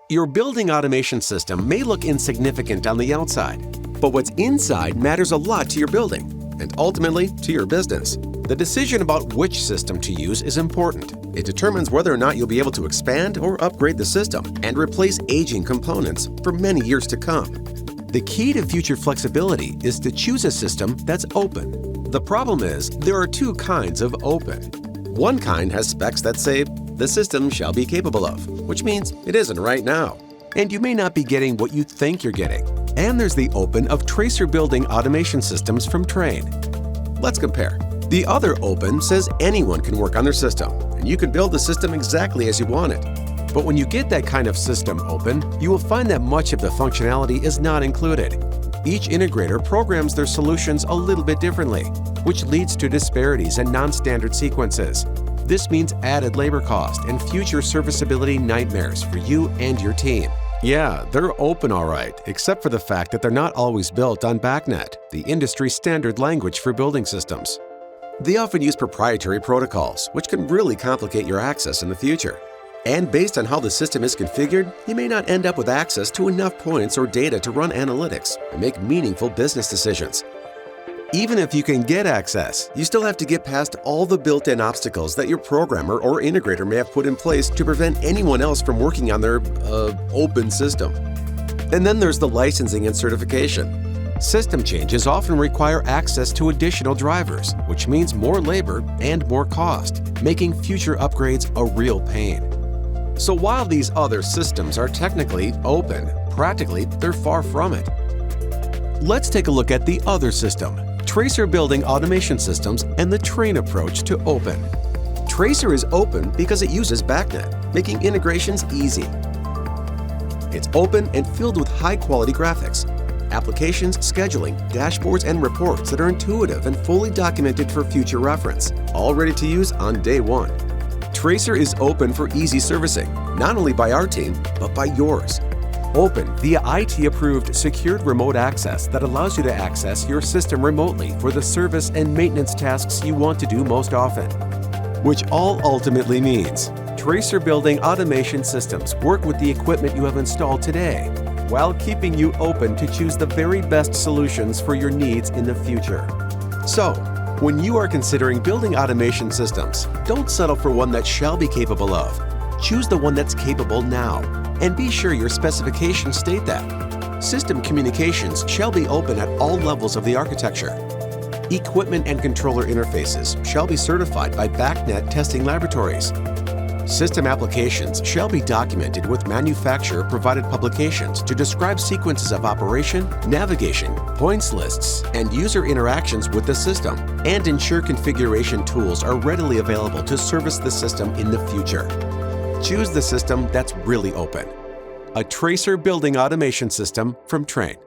Your building automation system may look insignificant on the outside, but what's inside matters a lot to your building and ultimately to your business. The decision about which system to use is important. It determines whether or not you'll be able to expand or upgrade the system and replace aging components for many years to come. The key to future flexibility is to choose a system that's open. The problem is there are two kinds of open. One kind has specs that say the system shall be capable of, which means it isn't right now, and you may not be getting what you think you're getting. And there's the open of tracer building automation systems from Trane. Let's compare. The other open says anyone can work on their system, and you can build the system exactly as you want it. But when you get that kind of system open, you will find that much of the functionality is not included. Each integrator programs their solutions a little bit differently, which leads to disparities and non-standard sequences. This means added labor cost and future serviceability nightmares for you and your team. Yeah, they're open all right, except for the fact that they're not always built on BACnet, the industry standard language for building systems. They often use proprietary protocols, which can really complicate your access in the future. And based on how the system is configured, you may not end up with access to enough points or data to run analytics and make meaningful business decisions. Even if you can get access, you still have to get past all the built-in obstacles that your programmer or integrator may have put in place to prevent anyone else from working on their open system. And then there's the licensing and certification. System changes often require access to additional drivers, which means more labor and more cost, making future upgrades a real pain. So while these other systems are technically open, practically they're far from it. Let's take a look at the other system, Tracer Building Automation Systems and the Trane approach to open. Tracer is open because it uses BACnet, making integrations easy. It's open and filled with high-quality graphics, applications, scheduling, dashboards, and reports that are intuitive and fully documented for future reference, all ready to use on day one. Tracer is open for easy servicing, not only by our team, but by yours. Open via IT-approved secured remote access that allows you to access your system remotely for the service and maintenance tasks you want to do most often. Which all ultimately means Tracer Building Automation Systems work with the equipment you have installed today, while keeping you open to choose the very best solutions for your needs in the future. So, when you are considering building automation systems, don't settle for one that shall be capable of. Choose the one that's capable now, and be sure your specifications state that. System communications shall be open at all levels of the architecture. Equipment and controller interfaces shall be certified by BACnet testing laboratories. System applications shall be documented with manufacturer-provided publications to describe sequences of operation, navigation, points lists, and user interactions with the system, and ensure configuration tools are readily available to service the system in the future. Choose the system that's really open. A Tracer Building Automation System from Trane.